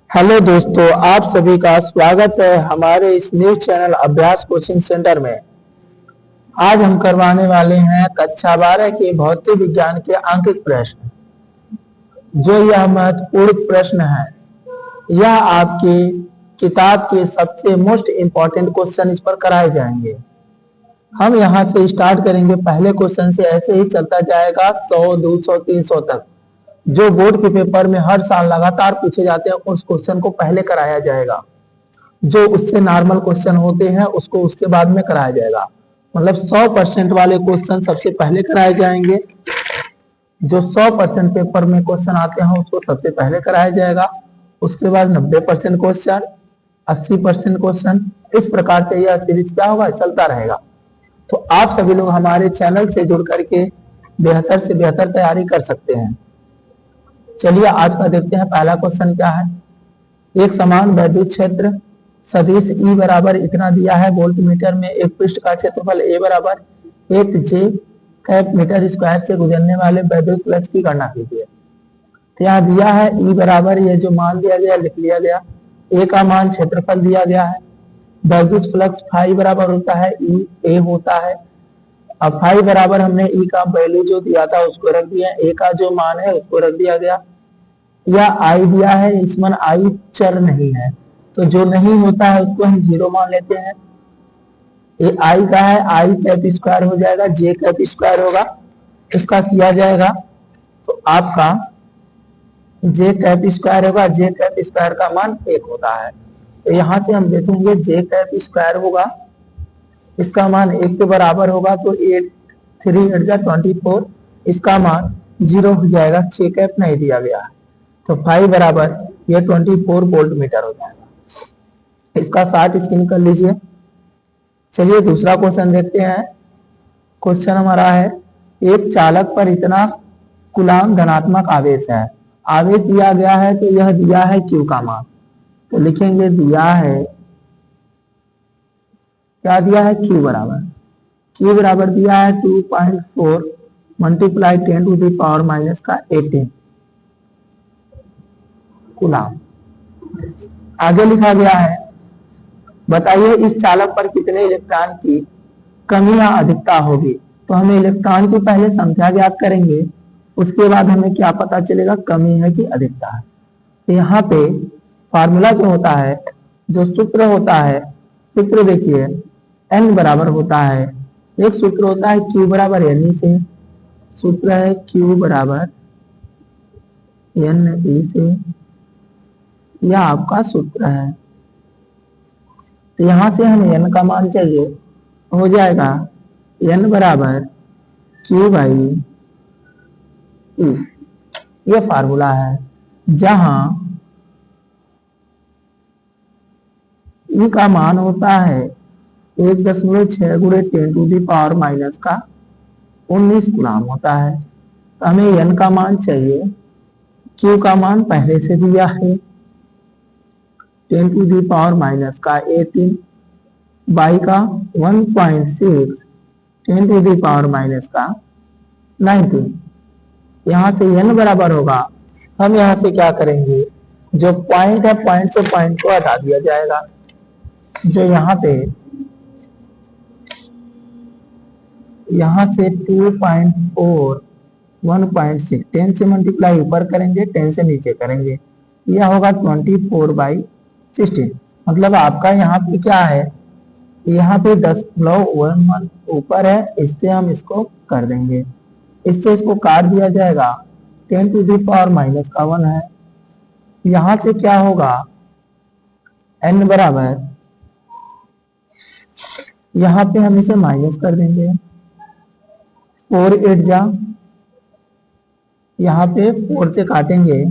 Hello दोस्तों, आप सभी का स्वागत है हमारे इस न्यूज चैनल अभ्यास कोचिंग सेंटर में। आज हम करवाने वाले हैं कक्षा 12 के भौतिक विज्ञान के अंकित प्रश्न। जो यह महत्वपूर्ण प्रश्न है, यह आपके किताब के सबसे मोस्ट इम्पोर्टेंट क्वेश्चन इस पर कराए जाएंगे। हम यहाँ से स्टार्ट करेंगे पहले क्वेश्चन से, ऐसे ही चलता जाएगा 100, 200, 300 तक। जो बोर्ड के पेपर में हर साल लगातार पूछे जाते हैं उस क्वेश्चन को पहले कराया जाएगा। जो उससे नॉर्मल क्वेश्चन होते हैं उसको उसके बाद में कराया जाएगा। मतलब 100% वाले क्वेश्चन सबसे पहले कराए जाएंगे। जो 100% पेपर में क्वेश्चन आते हैं उसको सबसे पहले कराया जाएगा। उसके बाद 90% क्वेश्चन, 80% क्वेश्चन, इस प्रकार से यह सीरीज क्या होगा, चलता रहेगा। तो आप सभी लोग हमारे चैनल से जुड़ करके बेहतर से बेहतर तैयारी कर सकते हैं। चलिए आज का देखते हैं। पहला क्वेश्चन क्या है। एक समान वैद्युत क्षेत्र सदिश E बराबर इतना दिया है वोल्ट मीटर में एक पृष्ठ का क्षेत्रफल A बराबर 1 J कैप मीटर स्क्वायर से गुजरने वाले वैद्युत फ्लक्स की गणना कीजिए। तो यहाँ दिया है E बराबर, ये जो मान दिया गया लिख लिया गया। A का मान क्षेत्रफल दिया गया है। वैद्युत फ्लक्स फाई बराबर होता है E A होता है। अब फाई बराबर हमने E का वैल्यू जो दिया था उसको रख दिया, A का जो मान है उसको रख दिया गया। यह I दिया है, इसमें I चर नहीं है, तो जो नहीं होता है उसको हम 0 मान लेते हैं। ये I का है, I कैप स्क्वायर हो जाएगा, J कैप स्क्वायर होगा, इसका किया जाएगा तो आपका J कैप स्क्वायर होगा। J कैप स्क्वायर का मान 1 होता है। तो यहाँ से हम देखेंगे J कैप स्क्वायर होगा, इसका मान 1 के बराबर होगा, तो 8 3 8 जा 24, इसका मान 0 हो जाएगा। K कैप नहीं दिया गया है, तो फाई बराबर ये 24 वोल्ट मीटर हो जाएगा। इसका 60 स्क्रीन कर लीजिए। चलिए दूसरा क्वेश्चन देखते हैं। क्वेश्चन हमारा है, एक चालक पर इतना कूलाम धनात्मक आवेश है। आवेश दिया गया है तो यह दिया है Q का मान। तो लिखेंगे दिया है, क्या दिया है, Q बराबर दिया है 2.4 multiply 10 to the power minus का 18 कूलाम। आगे लिखा गया है, बताइए इस चालक पर कितने इलेक्ट्रॉन की कमी या अधिकता होगी। तो हमें इलेक्ट्रॉन की पहले संख्या ज्ञात करेंगे, उसके बाद हमें क्या पता चलेगा, कमी है कि अधिकता है। तो यहाँ पे फार्मूला जो होता है, जो सूत्र होता है, सूत्र देखिए n बराबर होता है, एक सूत्र होता है Q बराबर Ne से, सूत्र है Q बराबर Ne से, यह आपका सूत्र है। तो यहां से हमें n का मान चाहिए, हो जाएगा n बराबर Q बाई E। यह फार्मूला है, जहां E का मान होता है 1.6 गुणे 10 टू दी पावर माइनस का 19 गुलाम होता है। तो हमें n का मान चाहिए, Q का मान पहले से दिया है 10 टू दी पावर माइनस का 18 बाई का 1.6 10 टू दी पावर माइनस का 19। यहाँ से n बराबर होगा, हम यहाँ से क्या करेंगे, जो पॉइंट है पॉइंट से पॉइंट को हटा दिया जाएगा। जो यहाँ पे यहाँ से 2.4 1.6 10 से मल्टीप्लाई ऊपर करेंगे, 10 से नीचे करेंगे, यह होगा 24/16। मतलब आपका यहाँ पे क्या है, यहाँ पे 10.11 ऊपर है, इससे हम इसको कर देंगे, इससे इसको काट दिया जाएगा, 10 टू दी पावर माइनस का 1 है। यहाँ से क्या होगा, n बराबर, यहाँ पे हम इसे माइनस कर देंगे, 4 8 जा, यहाँ पे 4 से काटेंगे,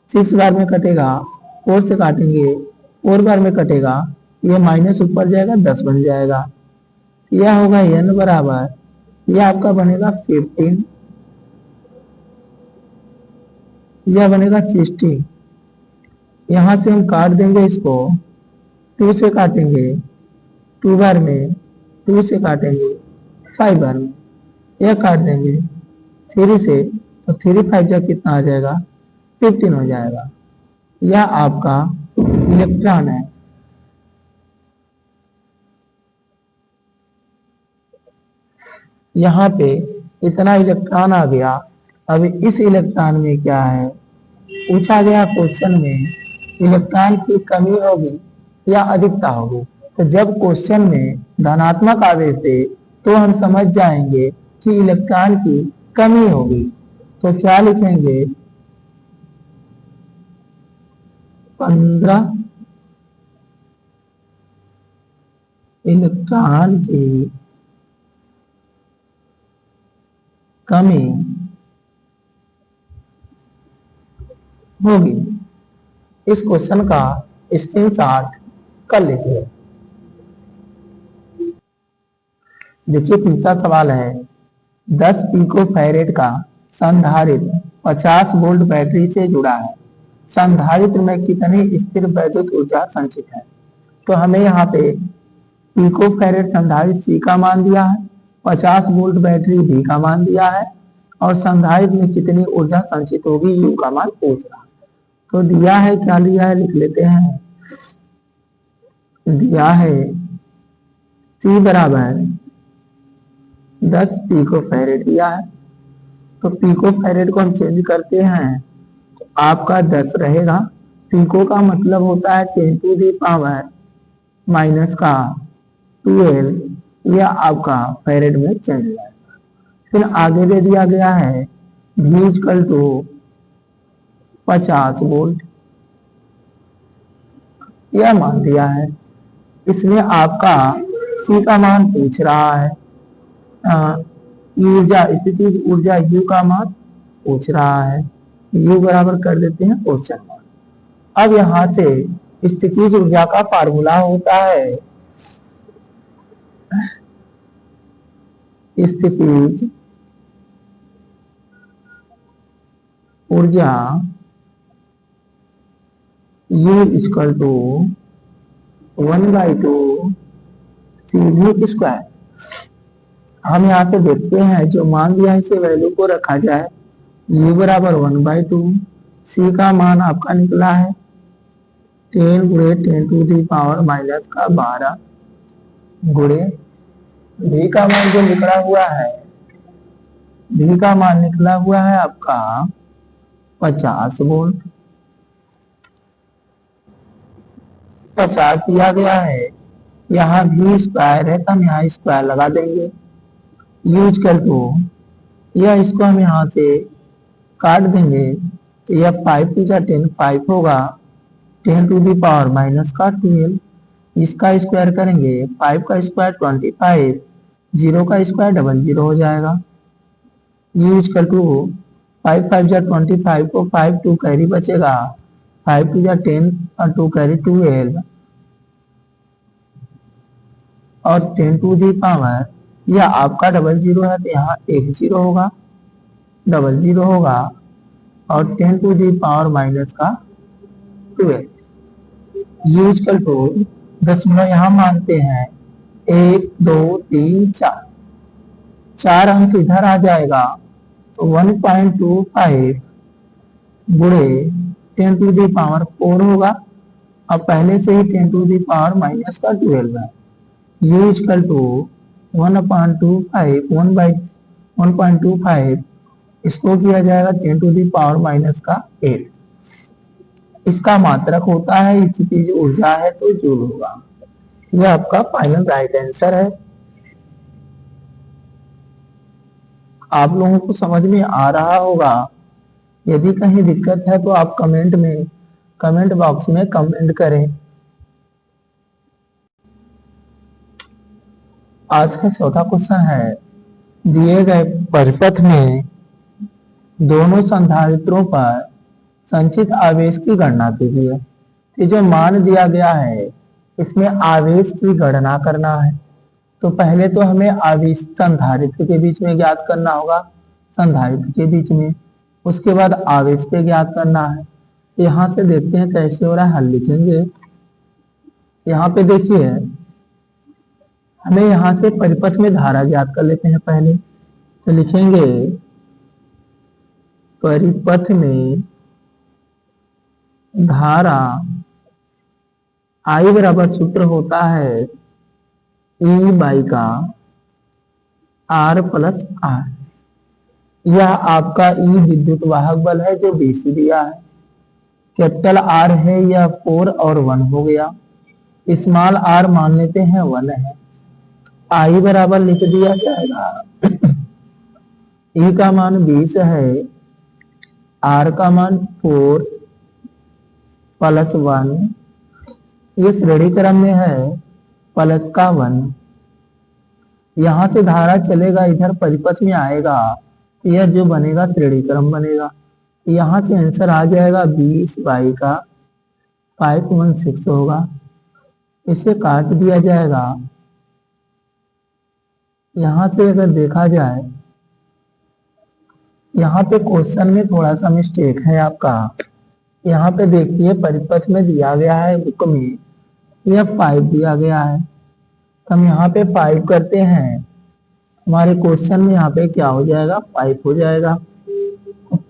6 बार में कटेगा, 4 से काटेंगे 4 बार में कटेगा, ये माइनस ऊपर जाएगा 10 बन जाएगा। यह होगा n बराबर, यह आपका बनेगा 15, यह बनेगा 60। यहाँ से हम काट देंगे इसको, 2 से काटेंगे 2 बार में, 2 से काटेंगे 5 बार में, यह काट देंगे 3 से, तो 3 5 जा कितना आ जाएगा, 15 हो जाएगा। यह आपका इलेक्ट्रॉन है। यहाँ पे इतना इलेक्ट्रॉन आ गया। अब इस इलेक्ट्रॉन में क्या है, पूछा गया क्वेश्चन में इलेक्ट्रॉन की कमी होगी या अधिकता होगी। तो जब क्वेश्चन में धनात्मक आवेश दे तो हम समझ जाएंगे कि इलेक्ट्रॉन की कमी होगी। तो क्या लिखेंगे, 15 इलेक्ट्रॉन की कमी होगी। इस क्वेश्चन का स्क्रीनशॉट कर लीजिए। देखिए तीसरा सवाल है, 10 पिको फैरेड का संधारित्र 50 वोल्ट बैटरी से जुड़ा है। संधारित्र में कितनी स्थिर वैद्युत ऊर्जा संचित है। तो हमें यहाँ पे पिको फैरेड संधारित्र सी का मान दिया है, 50 वोल्ट बैटरी बी का मान दिया है, और संधारित्र में कितनी ऊर्जा संचित होगी यू का मान पूछ रहा है। तो दिया है, क्या लिया है लिख लेते हैं। दिया है सी बराबर 10 पिको फैरेड दिया है। तो पिको फैरेड को हम चेंज करते हैं तो आपका 10 रहेगा। पिको का मतलब होता है 10 टू दी पावर माइनस का 12, यह आपका फैरेड में चेंज हो जाएगा। फिर आगे दे दिया गया है V इक्वल टू 50 वोल्ट, यह मान दिया है। इसमें आपका सी का मान पूछ रहा है, ऊर्जा स्थितिज ऊर्जा यू का मान पूछ रहा है। यू बराबर कर देते हैं क्वेश्चन मार्क। अब यहां से स्थितिज ऊर्जा का फार्मूला होता है स्थितिज ऊर्जा U equal to 1/2 CV square. हम यहाँ से देखते हैं जो मान दिया है इसे वैल्यू को रखा जाए। U बराबर 1/2, C का मान आपका निकला है 10 गुणे 10 टू दी पावर माइनस का 12 गुणे V का मान जो निकला हुआ है, V का मान निकला हुआ है आपका 50 वोल्ट। 50 दिया गया है, यहाँ V स्क्वायर है तो हम यहाँ स्क्वायर लगा देंगे। यूज कर दो, यह इसको हम यहाँ से काट देंगे तो यह 5 टू 10 5 होगा, 10 टू दी पावर माइनस का 12। इसका स्क्वायर करेंगे 5 का स्क्वायर 25, 0 का स्क्वायर 00 हो जाएगा। यूज कर टू 5 5 जा 25 को 5 2 कैरी बचेगा, 5 2 जा 10 और 2 कैरी 12 और 10 टू दी पावर, यह आपका 00 है तो यहाँ 10 होगा, 00 होगा और 10 टू दी पावर माइनस का 12। यूज कर टू दशमलव यहाँ मानते हैं 1 2 3 4, 4 अंक इधर आ जाएगा तो 1.25 गुणे 10 टू दी पावर 4 होगा। अब पहले से ही 10 टू दी पावर माइनस का 12 है। U इक्वल टू 1.25 इसको किया जाएगा 10 टू दी पावर माइनस का 8। इसका मात्रक होता है, स्थितिज ऊर्जा है तो जूल होगा। यह आपका फाइनल राइट आंसर है। आप लोगों को समझ में आ रहा होगा। यदि कहीं दिक्कत है तो आप कमेंट बॉक्स में कमेंट करें। आज का चौथा क्वेश्चन है, दिए गए परिपथ में दोनों संधारित्रों पर संचित आवेश की गणना कीजिए। ये जो मान दिया गया है इसमें आवेश की गणना करना है। तो पहले तो हमें आवेश संधारित्र के बीच में ज्ञात करना होगा, संधारित्र के बीच में, उसके बाद आवेश पे ज्ञात करना है। यहाँ से देखते हैं कैसे हो रहा है, हल लिखेंगे। यहाँ पे देखिए हमें यहाँ से परिपथ में धारा ज्ञात कर लेते हैं पहले। तो लिखेंगे परिपथ में धारा आई बराबर सूत्र होता है ई बाई का आर प्लस आर। यह आपका ई विद्युत वाहक बल है जो बीसी दिया है। कैपिटल आर है, यह 4 और 1 हो गया। स्मॉल आर मान लेते हैं 1 है। आई बराबर लिख दिया जाएगा ई का मान 20 है, आर का मान 4 प्लस 1, ये श्रेणी क्रम में है, प्लस का 1। यहां से धारा चलेगा इधर परिपथ में आएगा, यह जो बनेगा श्रेणी क्रम बनेगा। यहां से आंसर आ जाएगा 20 बाई का 516 होगा। इसे काट दिया जाएगा। यहां से अगर देखा जाए, यहाँ पे क्वेश्चन में थोड़ा सा मिस्टेक है आपका। यहाँ पे देखिए परिपथ में दिया गया है बुक में, यह 5 दिया गया है। हम यहाँ पे 5 करते हैं, हमारे क्वेश्चन में यहाँ पे क्या हो जाएगा 5 हो जाएगा।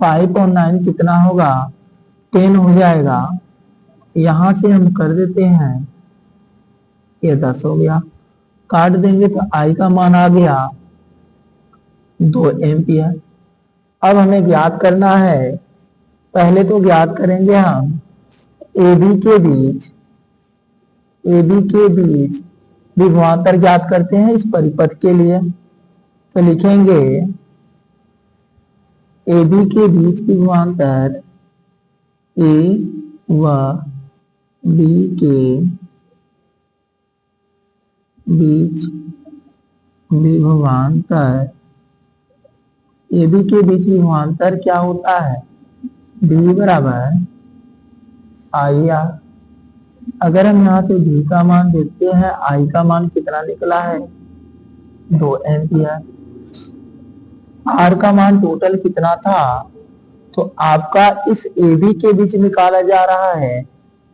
5 और 9 कितना होगा 10 हो जाएगा। यहाँ से हम कर देते हैं, ये 10 हो गया। काट देंगे तो आई का मान आ गया 2 एम्पियर। अब हमें ज्ञात करना है, पहले तो ज्ञात करेंगे हम AB के बीच विभवांतर ज्ञात करते हैं इस परिपथ के लिए। तो लिखेंगे AB के बीच विभवांतर A व B के बीच विभवांतर, AB के बीच विभवांतर क्या होता है B बराबर आई आर। अगर हम यहाँ से B का मान देखते हैं, I का मान कितना निकला है 2 एम्पियर। R का मान टोटल कितना था, तो आपका इस AB के बीच निकाला जा रहा है,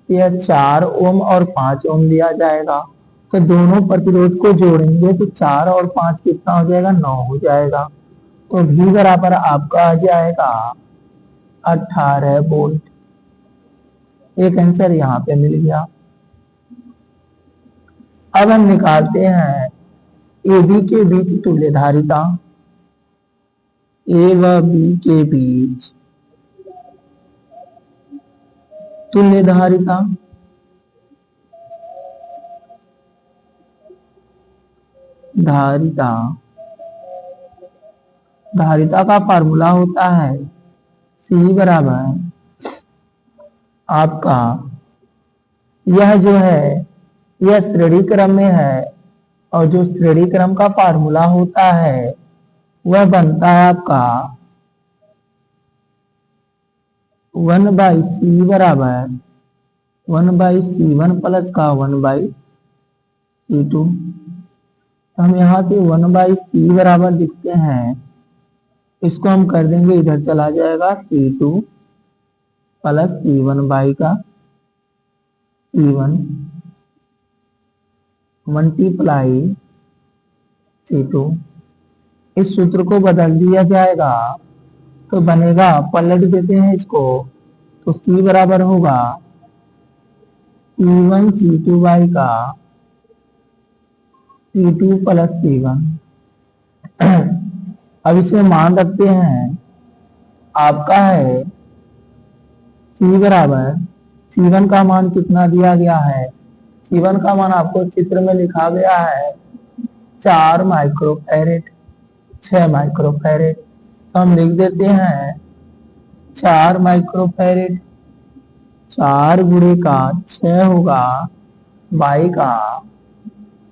यह 4 ओम और 5 ओम दिया जाएगा। तो दोनों प्रतिरोध को जोड़ेंगे तो 4 और 5 कितना हो जाएगा 9 हो जाएगा। तो V बराबर आपका आ जाएगा 18 वोल्ट। एक आंसर यहाँ पे मिल गया। अब हम निकालते हैं AB के बीच तुल्य धारिता, A व B के बीच तुल्य धारिता। धारिता का फार्मूला होता है C बराबर आपका, यह जो है यह श्रेणी क्रम में है, और जो श्रेणी क्रम का फार्मूला होता है वह बनता है आपका 1/C बराबर 1/C1 प्लस का 1/C2। तो हम यहाँ से 1/C बराबर लिखते हैं, इसको हम कर देंगे इधर चला जाएगा C2 प्लस C1 बाई का C1 मल्टीप्लाई C2। इस सूत्र को बदल दिया जाएगा तो बनेगा, पलट देते हैं इसको, तो C बराबर होगा C1 C2 बाई का C2 प्लस C1। अब इसे मान रखते हैं, आपका है C बराबर C1 का मान कितना दिया गया है, C1 का मान आपको चित्र में लिखा गया है 4 माइक्रोफैरेड 6 माइक्रोफैरेड। तो हम लिख देते हैं 4 माइक्रोफैरेड, 4 गुणे का 6 होगा बाई का।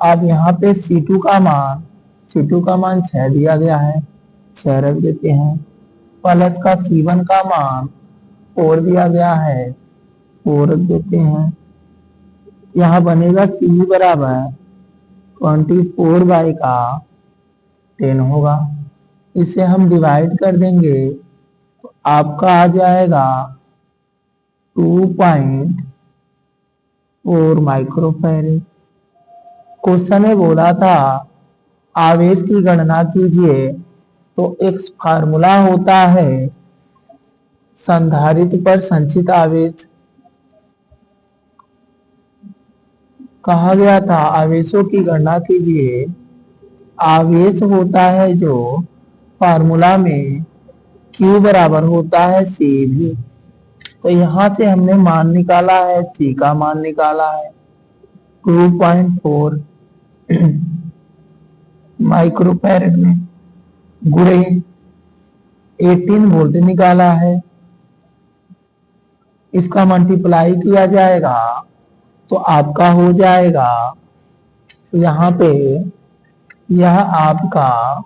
अब यहाँ पे C2 का मान 6 दिया गया है, 6 रख देते हैं, प्लस का C1 का मान 4 दिया गया है, 4 रख देते हैं। यहाँ बनेगा C बराबर 24 बाई का 10 होगा। इसे हम डिवाइड कर देंगे तो आपका आ जाएगा 2.4 माइक्रोफैरेड। क्वेश्चन में बोला था आवेश की गणना कीजिए, तो एक फार्मूला होता है संधारित्र पर संचित आवेश कहा गया था आवेशों की गणना कीजिए। आवेश होता है जो फार्मूला में Q बराबर होता है CV। तो यहां से हमने मान निकाला है, C का मान निकाला है 2.4 माइक्रोफैरड में गुणे 18 वोल्ट निकाला है। इसका मल्टीप्लाई किया जाएगा तो आपका हो जाएगा यहाँ पे, यह आपका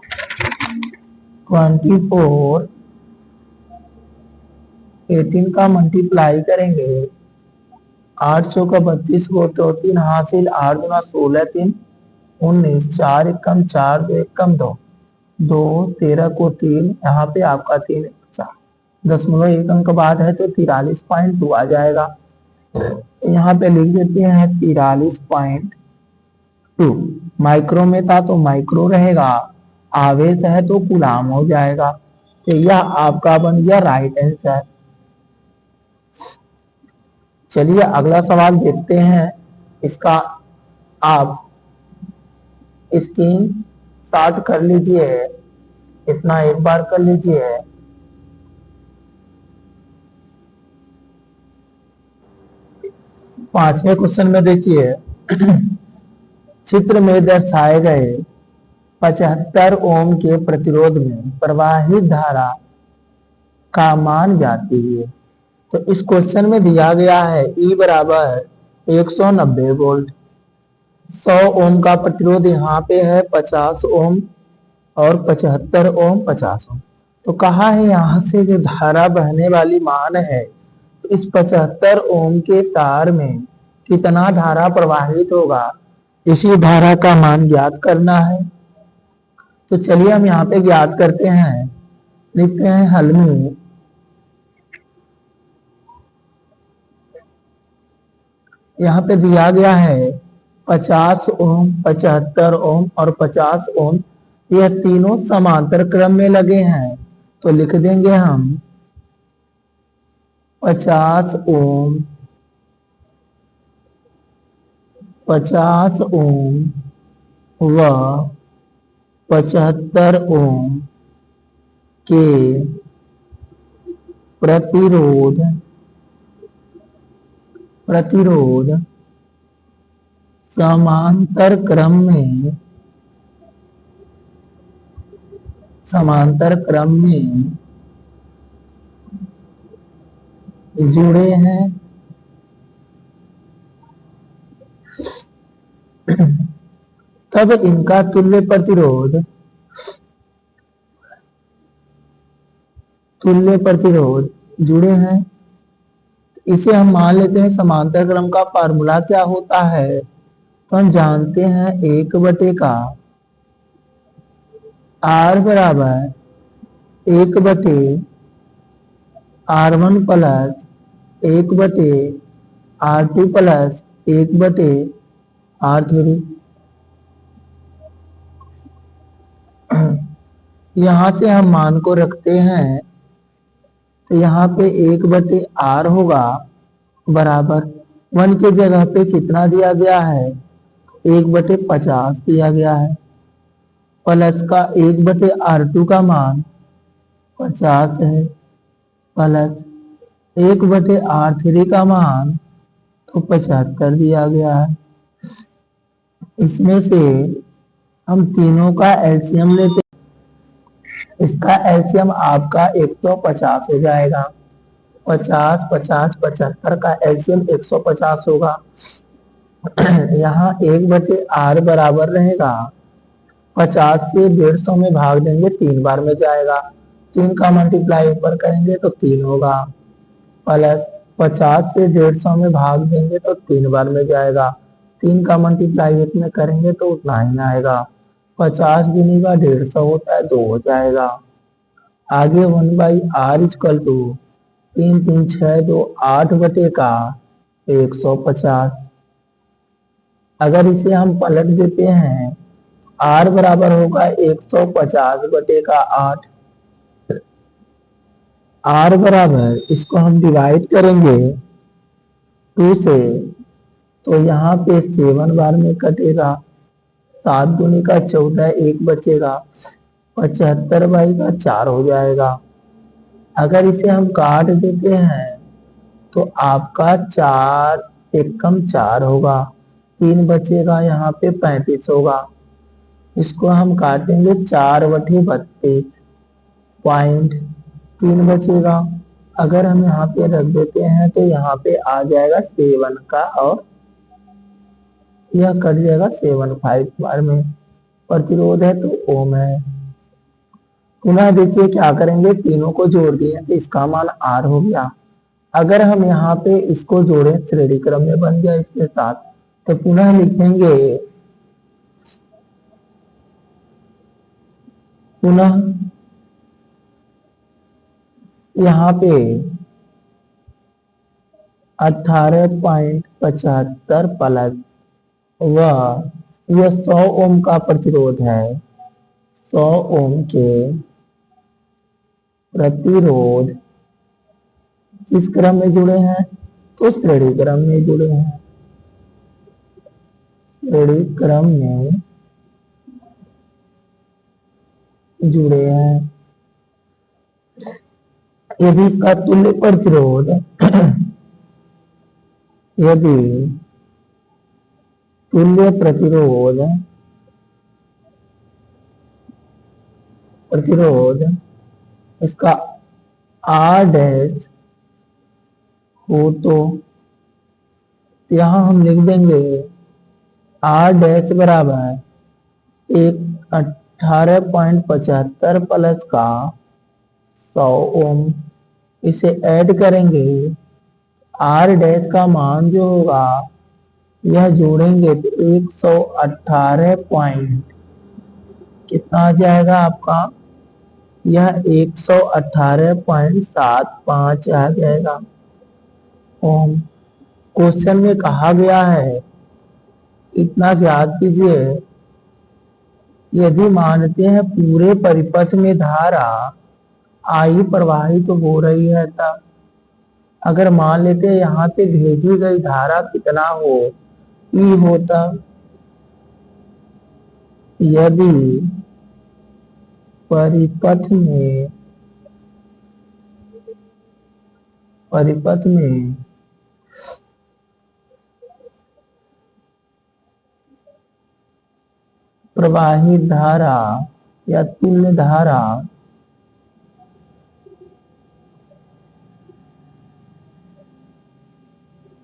24, 18 का मल्टीप्लाई करेंगे 800 का 32 को तो 3 हासिल, 8 गुना 16 3 19, 4 एकम 4 2 एकम 2 2 13 को 3, यहाँ पे आपका 3 4 1 अंक बाद है तो 43.2 आ जाएगा। यहाँ पे लिख देते हैं 43.2। माइक्रो में था तो माइक्रो रहेगा, आवेश है तो कूलाम हो जाएगा। तो यह आपका बन गया राइट आंसर। चलिए अगला सवाल देखते हैं। इसका आप स्क्रीन शॉट कर लीजिए, इतना एक बार कर लीजिए। पांचवें क्वेश्चन में देखिए, चित्र में दर्शाए गए 75 ओम के प्रतिरोध में प्रवाहित धारा का मान ज्ञात कीजिए। तो इस क्वेश्चन में दिया गया है E बराबर 190 वोल्ट, 100 ओम का प्रतिरोध यहाँ पे है 50 ओम और 75 ओम 50 ओम। तो कहा है यहाँ से जो धारा बहने वाली मान है, तो इस 75 ओम के तार में कितना धारा प्रवाहित होगा, इसी धारा का मान ज्ञात करना है। तो चलिए हम यहाँ पे ज्ञात करते हैं। लिखते हैं हल में, यहाँ पे दिया गया है 50 ओम, 75 ओम और 50 ओम, यह तीनों समांतर क्रम में लगे हैं। तो लिख देंगे हम 50 ओम, 50 ओम व 75 ओम के प्रतिरोध समांतर क्रम में जुड़े हैं। तब इनका तुल्य प्रतिरोध जुड़े हैं। इसे हम मान लेते हैं समांतर क्रम का फार्मूला क्या होता है, तो हम जानते हैं 1 का R बराबर 1 R1 plus 1 R2 plus 1 R3। यहां से हम मान को रखते हैं तो यहाँ पे 1 R होगा बराबर 1 के जगह पे कितना दिया गया है, 1/50 दिया गया है, प्लस का 1/R2 का मान 50 है, प्लस 1/R3 का मान तो 75 दिया गया है। इसमें से हम तीनों का एलसीएम लेते हैं। इसका एलसीएम आपका 150 हो जाएगा। 50 50 75 का एलसीएम 150 होगा। यहाँ 1/R बराबर रहेगा 50 से 150 में भाग देंगे 3 बार में जाएगा, 3 का मल्टीप्लाई ऊपर करेंगे तो 3 होगा, प्लस 50 से 150 में भाग देंगे तो 3 बार में जाएगा, 3 का मल्टीप्लाई इसमें करेंगे तो उतना ही आएगा। 50 गुनी का 150 होता है 2 हो जाएगा। आगे 1/R इक्वल टू 3 3 6 2 8 का 150। अगर इसे हम पलट देते हैं, R बराबर होगा 150 का 8। R बराबर, इसको हम डिवाइड करेंगे 2 से तो यहाँ पे 7 बार में कटेगा, 7 दूनी का 14, 1 बचेगा, 75 बाई का 4 हो जाएगा। अगर इसे हम काट देते हैं तो आपका 4 एकम 4 होगा, 3 बचेगा, यहाँ पे 35 होगा। इसको हम काटेंगे 4/32, पॉइंट 3 बचेगा। अगर हम यहाँ पे रख देते हैं तो यहाँ पे आ जाएगा 7 का, और यह कट जाएगा 7/5 बार में। प्रतिरोध है तो ओम है। पुनः देखिए क्या करेंगे, तीनों को जोड़ दिए तो इसका मान R हो गया। अगर हम यहाँ पे इसको जोड़े, श्रेणी क्रम में बन गया इसके साथ, तो पुनः लिखेंगे, पुनः यहाँ पे 18.75 प्लस यह 100 ओम का प्रतिरोध है। 100 ओम के प्रतिरोध किस क्रम में जुड़े हैं, तो श्रेणी क्रम में जुड़े हैं। श्रेणी क्रम में जुड़े हैं। यदि इसका तुल्य प्रतिरोध यदि तुल्य प्रतिरोध इसका R डैश हो तो यहाँ हम लिख देंगे R डैश बराबर 18.75 प्लस का 100 ओम। इसे ऐड करेंगे, R डैश का मान जो होगा यह जोड़ेंगे तो 118 पॉइंट कितना आ जाएगा आपका, यह 118.75 आ जाएगा ओम। क्वेश्चन में कहा गया है इतना ज्ञात कीजिए, यदि मानते हैं पूरे परिपथ में धारा I प्रवाहित हो रही है तब, अगर मान लेते हैं यहाँ से भेजी गई धारा कितना हो, E हो, तब यदि परिपथ में प्रवाहित धारा या तुल्य धारा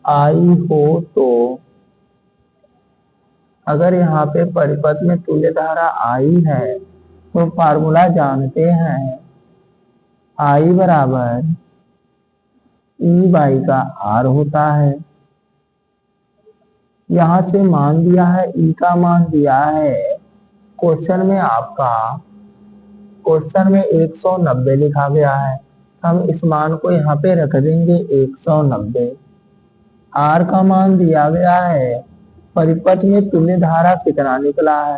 I हो तो, अगर यहाँ पे परिपथ में तुल्य धारा I है तो फार्मूला जानते हैं, I बराबर E बाई का R होता है। यहाँ से मान दिया है, E का मान दिया है क्वेश्चन में, आपका क्वेश्चन में 190 लिखा गया है। हम इस मान को यहाँ पे रख देंगे 190। R का मान दिया गया है, परिपथ में तुल्य धारा कितना निकला है,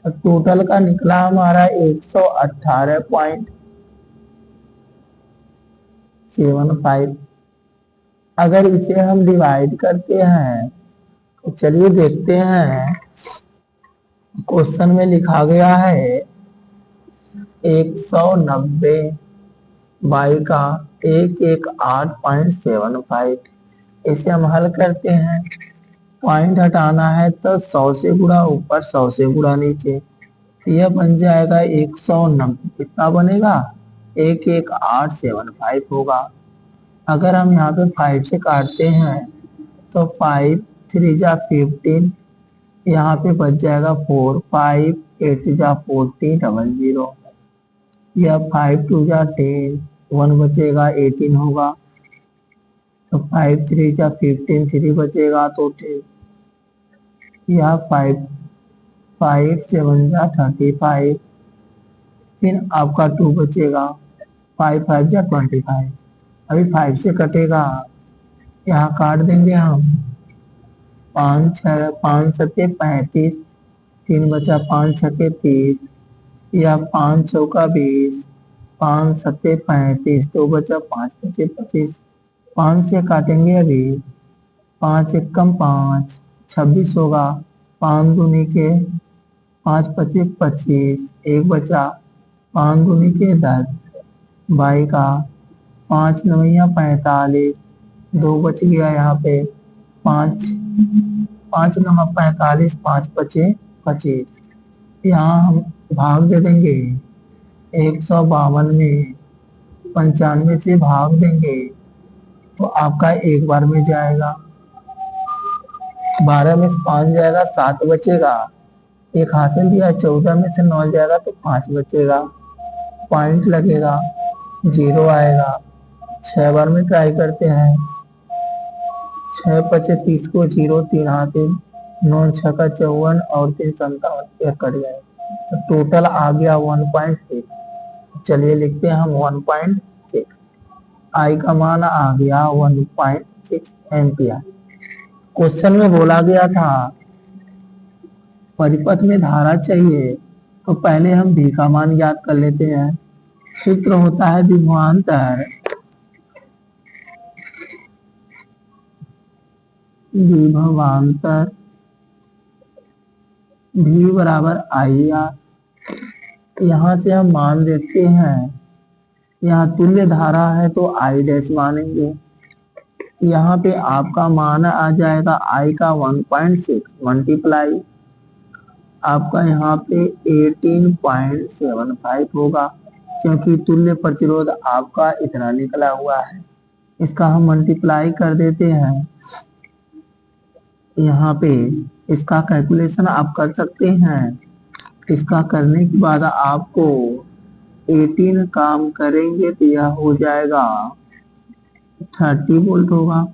तो टोटल का निकला हमारा 118.75। अगर इसे हम डिवाइड करते हैं तो चलिए देखते हैं, क्वेश्चन में लिखा गया है 190 बाई का 118.75। इसे हम हल करते हैं, पॉइंट हटाना है तो 100 से गुणा ऊपर, 100 से गुणा नीचे, तो यह बन जाएगा 190। कितना बनेगा, 11875 होगा। अगर हम यहाँ पे 5 से काटते हैं तो 5 3 जा 15, यहाँ पे बच जाएगा 4, 5 8 जा 40 00, यह 5 2 जा 10, 1 बचेगा 18 होगा, तो 5 3 जा 15, 3 बचेगा तो 10, यह 5 7 जा 35, फिर आपका 2 बचेगा, 5 5 जा 25। अभी 5 से कटेगा, यहाँ काट देंगे हम, 5 7 35, 3 बचा, 5 6 30, या 5 चौका 20, 5 7 35, 2 बचा, 5 25 25। 5 से काटेंगे अभी, 5 एकम 5, 26 होगा। 5 दूनी के 5 पचे 25, एक बचा। 5 दूनी के 10, 22 का। 5 नवैया 45, 2 बच गया यहाँ पे। 5 5 नवा 45, 5 पचे 25। यहाँ हम भाग दे देंगे 152 में। 95 से भाग देंगे तो आपका एक बार में जाएगा। 12 में से 5 जाएगा, 7 बचेगा। एक हासिल दिया। 14 में से 9 जाएगा तो 5 बचेगा। पॉइंट लगेगा, 0 आएगा। 6 बार में ट्राई करते हैं। 6 पचे 30 को 0, 3 हासिल। 9 6 का 54 और 3 57, एक कट जाएगा। तो टोटल आ गया 1.6। चलिए लिखते हैं हम 1.6। आई का मान आ गया 1.6 एम्पियर। क्वेश्चन में बोला गया था परिपथ में धारा चाहिए, तो पहले हम V का मान ज्ञात कर लेते हैं। सूत्र होता है विभवांतर V बराबर IR। यहाँ से हम मान देखते हैं। यहाँ तुल्य धारा है तो I डैश मानेंगे। यहाँ पे आपका मान आ जाएगा I का 1.6 मल्टीप्लाई आपका यहाँ पे 18.75 होगा, क्योंकि तुल्य प्रतिरोध आपका इतना निकला हुआ है। इसका हम मल्टीप्लाई कर देते हैं। यहाँ पे इसका कैलकुलेशन आप कर सकते हैं। इसका करने के बाद आपको 18 काम करेंगे तो यह हो जाएगा 30 वोल्ट होगा।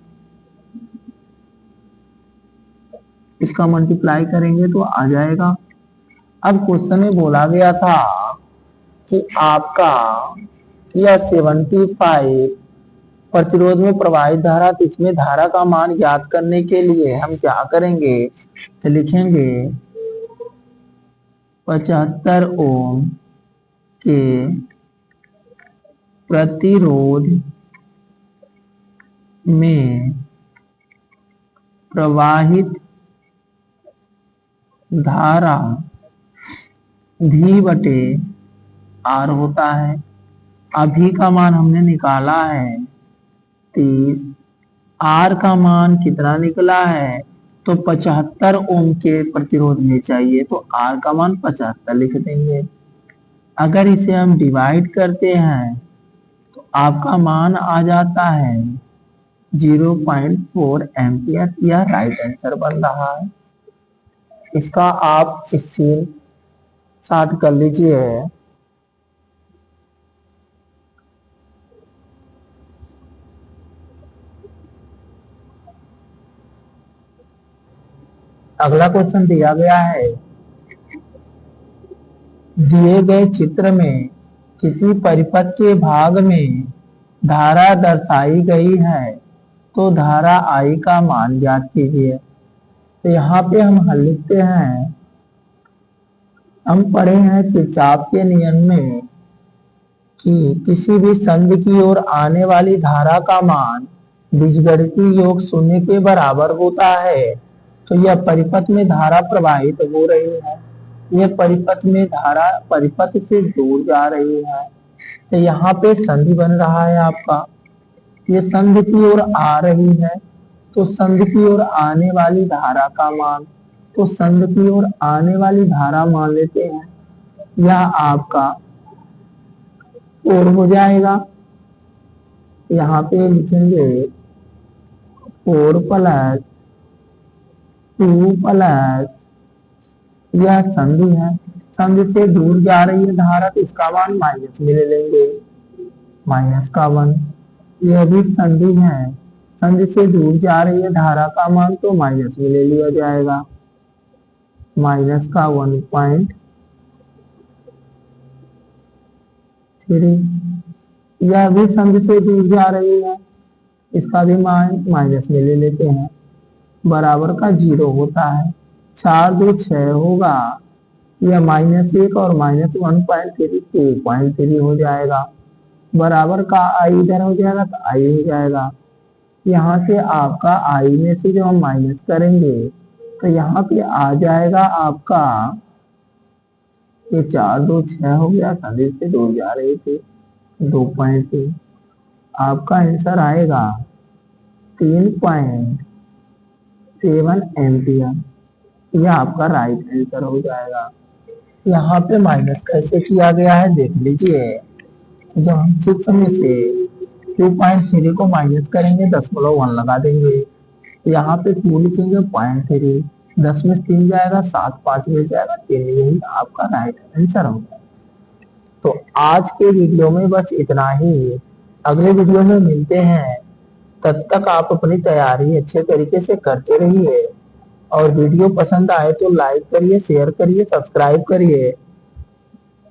इसका मल्टीप्लाई करेंगे तो आ जाएगा। अब क्वेश्चन में बोला गया था कि आपका यह 75 प्रतिरोध में प्रवाहित धारा, तो इसमें धारा का मान ज्ञात करने के लिए हम क्या करेंगे, तो लिखेंगे 75 ओम के प्रतिरोध में प्रवाहित धारा V बटे R होता है। अभी का मान हमने निकाला है 30। R का मान कितना निकला है, तो 75 ओम के प्रतिरोध में चाहिए, तो R का मान 75 लिख देंगे। अगर इसे हम डिवाइड करते हैं तो आपका मान आ जाता है 0.4 एम्पियर। यह राइट आंसर बन रहा है। इसका आप स्क्रीन शॉट कर लीजिए। अगला क्वेश्चन दिया गया है, दिए गए चित्र में किसी परिपथ के भाग में धारा दर्शाई गई है, तो धारा I का मान ज्ञात कीजिए। तो यहाँ पे हम हल लिखते हैं। हम पढ़े हैं किरचॉफ के नियम में कि किसी भी संधि की ओर आने वाली धारा का मान बीजगणितीय योग शून्य के बराबर होता है। तो यह परिपथ में धारा प्रवाहित हो रही है। यह परिपथ में धारा परिपथ से दूर जा रही है। तो यहाँ पे संधि बन रहा है आपका। ये संधि की ओर आ रही है, तो संधि की ओर आने वाली धारा का मान, तो संधि की ओर आने वाली धारा मान लेते हैं। यह आपका 4 हो जाएगा। यहाँ पे लिखेंगे 4 प्लस 2 प्लस, यह संधि है। संधि से दूर जा रही है धारा, तो इसका मान माइनस में ले लेंगे, माइनस का 1। यह भी संधि है। संधि से दूर जा रही है धारा का मान, तो माइनस में ले लिया जाएगा, माइनस का 1.3। यह भी संधि से दूर जा रही है, इसका भी मान माइनस में ले लेते हैं, बराबर का 0 होता है। 4 2 6 होगा। यह -1 और -1.3 2.3 हो जाएगा, बराबर का I इधर हो जाएगा तो I हो जाएगा। यहाँ से आपका आई में से जब हम माइनस करेंगे तो यहाँ पे आ जाएगा आपका, ये 4 2 6 हो गया, संदेश से दूर जा रहे थे 2 से, आपका आंसर आएगा 3.7 एम्पियर। यह आपका राइट आंसर हो जाएगा। यहाँ पे माइनस कैसे किया गया है देख लीजिए। जब हम 6 में से 2.3 को माइनस करेंगे 0.1 लगा देंगे, यहाँ पे 2 लिखेंगे 0.3, 10 में 3 जाएगा, 7 5 में जाएगा 3, यही आपका राइट आंसर होगा। तो आज के वीडियो में बस इतना ही। अगले वीडियो में मिलते हैं, तब तक आप अपनी तैयारी अच्छे तरीके से करते रहिए और वीडियो पसंद आए तो लाइक करिए, शेयर करिए, सब्सक्राइब करिए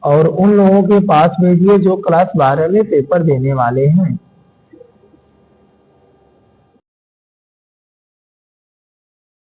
और उन लोगों के पास भेजिए जो क्लास 12 में पेपर देने वाले हैं।